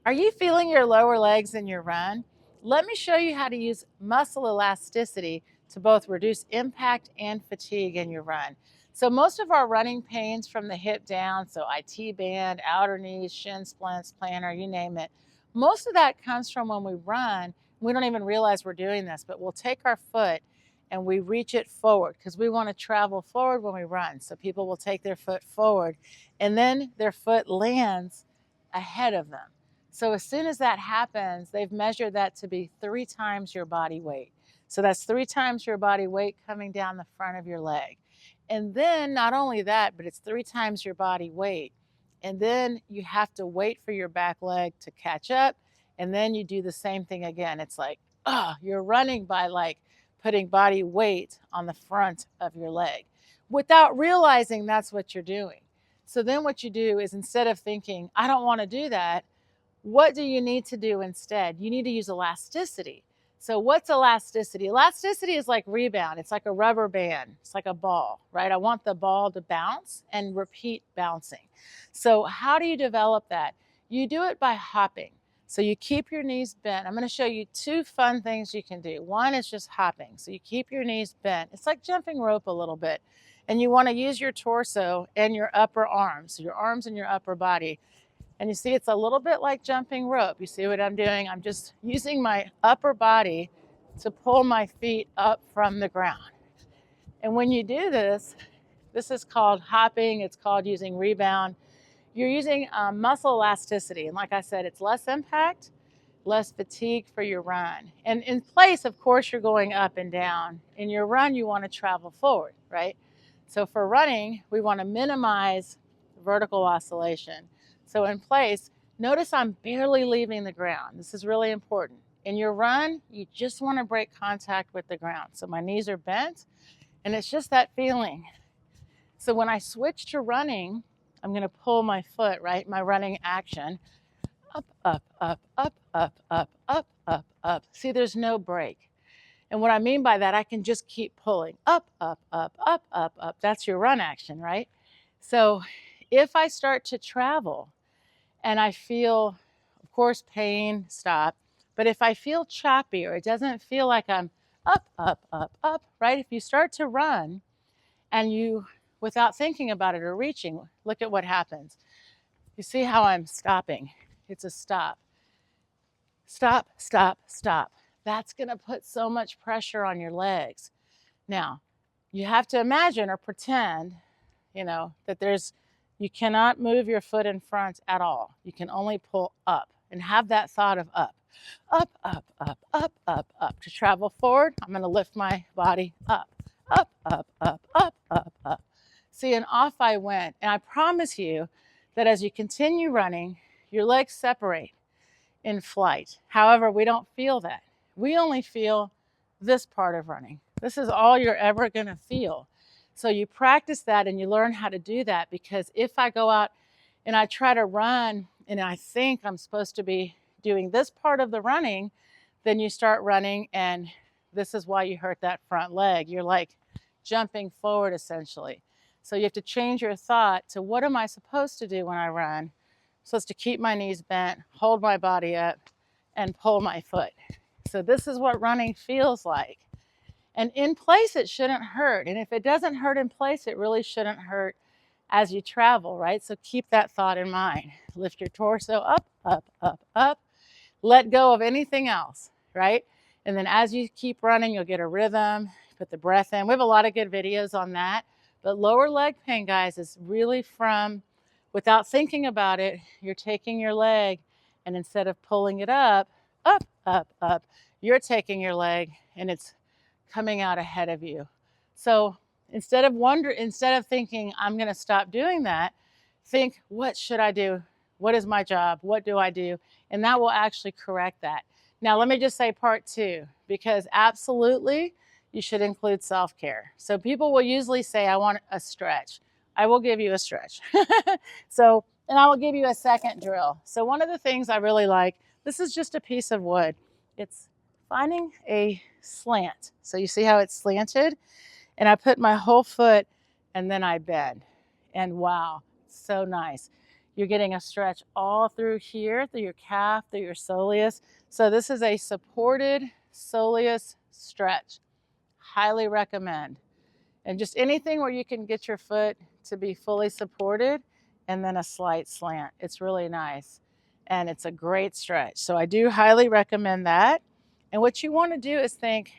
Are you feeling your lower legs in your run? Let me show you how to use muscle elasticity to both reduce impact and fatigue in your run. So most of our running pains from the hip down, so IT band, outer knees, shin splints, plantar, you name it, most of that comes from when we run. We don't even realize we're doing this, but we'll take our foot and we reach it forward because we want to travel forward when we run. So people will take their foot forward and then their foot lands ahead of them. So as soon as that happens, they've measured that to be 3 times your body weight. So that's 3 times your body weight coming down the front of your leg. And then not only that, but it's 3 times your body weight. And then you have to wait for your back leg to catch up. And then you do the same thing again. It's like, you're running by like putting body weight on the front of your leg without realizing that's what you're doing. So then what you do is instead of thinking, I don't want to do that, what do you need to do instead? You need to use elasticity. So what's elasticity? Elasticity is like rebound. It's like a rubber band. It's like a ball, right? I want the ball to bounce and repeat bouncing. So how do you develop that? You do it by hopping. So you keep your knees bent. I'm going to show you 2 fun things you can do. One is just hopping. So you keep your knees bent. It's like jumping rope a little bit. And you want to use your torso and your upper arms, so your arms and your upper body. And you see it's a little bit like jumping rope. You see what I'm doing? I'm just using my upper body to pull my feet up from the ground. And when you do this, this is called hopping. It's called using rebound. You're using muscle elasticity. And like I said, it's less impact, less fatigue for your run. And in place, of course, you're going up and down. In your run, you want to travel forward, right? So for running, we want to minimize vertical oscillation. So in place, notice I'm barely leaving the ground. This is really important. In your run, you just want to break contact with the ground. So my knees are bent, and it's just that feeling. So when I switch to running, I'm going to pull my foot, right? My running action. Up, up, up, up, up, up, up, up, up. See, there's no break. And what I mean by that, I can just keep pulling up, up, up, up, up, up. That's your run action, right? So if I start to travel and I feel, of course, pain, stop. But if I feel choppy or it doesn't feel like I'm up, up, up, up, right? If you start to run and you, without thinking about it or reaching, look at what happens. You see how I'm stopping. It's a stop. Stop, stop, stop. That's going to put so much pressure on your legs. Now, you have to imagine or pretend, that you cannot move your foot in front at all. You can only pull up and have that thought of up. Up, up, up, up, up, up. To travel forward, I'm going to lift my body up, up, up, up, up, up, up. See, and off I went. And I promise you that as you continue running, your legs separate in flight. However, we don't feel that. We only feel this part of running. This is all you're ever going to feel. So you practice that and you learn how to do that, because if I go out and I try to run and I think I'm supposed to be doing this part of the running, then you start running and this is why you hurt that front leg. You're like jumping forward essentially. So you have to change your thought to, what am I supposed to do when I run? I'm supposed to keep my knees bent, hold my body up, and pull my foot. So this is what running feels like. And in place, it shouldn't hurt. And if it doesn't hurt in place, it really shouldn't hurt as you travel, right? So keep that thought in mind. Lift your torso up, up, up, up. Let go of anything else, right? And then as you keep running, you'll get a rhythm, put the breath in. We have a lot of good videos on that. But lower leg pain, guys, is really from, without thinking about it, you're taking your leg and instead of pulling it up, up, up, up, you're taking your leg and it's coming out ahead of you. So instead of thinking, I'm going to stop doing that, think, what should I do? What is my job? What do I do? And that will actually correct that. Now, let me just say part 2, because absolutely you should include self-care. So people will usually say, I want a stretch. I will give you a stretch. And I will give you a second drill. So one of the things I really like, this is just a piece of wood. It's finding a slant. So you see how it's slanted? And I put my whole foot and then I bend. And wow, so nice. You're getting a stretch all through here, through your calf, through your soleus. So this is a supported soleus stretch. Highly recommend. And just anything where you can get your foot to be fully supported and then a slight slant. It's really nice. And it's a great stretch. So I do highly recommend that. And what you want to do is think,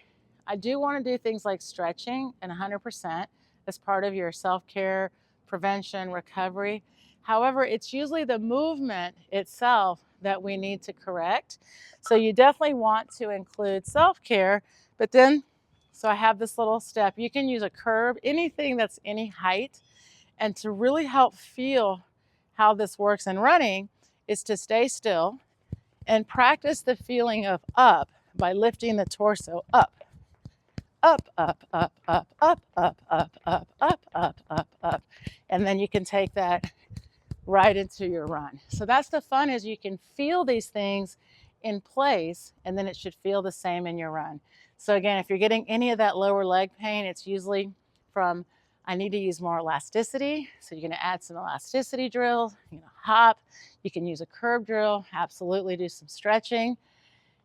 I do want to do things like stretching and 100% as part of your self-care, prevention, recovery. However, it's usually the movement itself that we need to correct. So you definitely want to include self-care, but then, so I have this little step. You can use a curb, anything that's any height, and to really help feel how this works in running is to stay still and practice the feeling of up by lifting the torso up. Up, up, up, up, up, up, up, up, up, up, up, up. And then you can take that right into your run. So that's the fun, is you can feel these things in place, and then it should feel the same in your run. So again, if you're getting any of that lower leg pain, it's usually from, I need to use more elasticity. So you're gonna add some elasticity drills, hop. You can use a curb drill, absolutely do some stretching.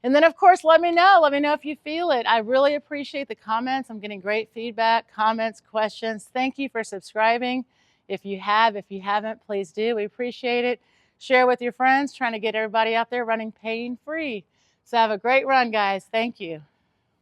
And then of course, let me know if you feel it. I really appreciate the comments. I'm getting great feedback, comments, questions. Thank you for subscribing. If you haven't, please do. We appreciate it. Share with your friends, trying to get everybody out there running pain-free. So have a great run, guys. Thank you.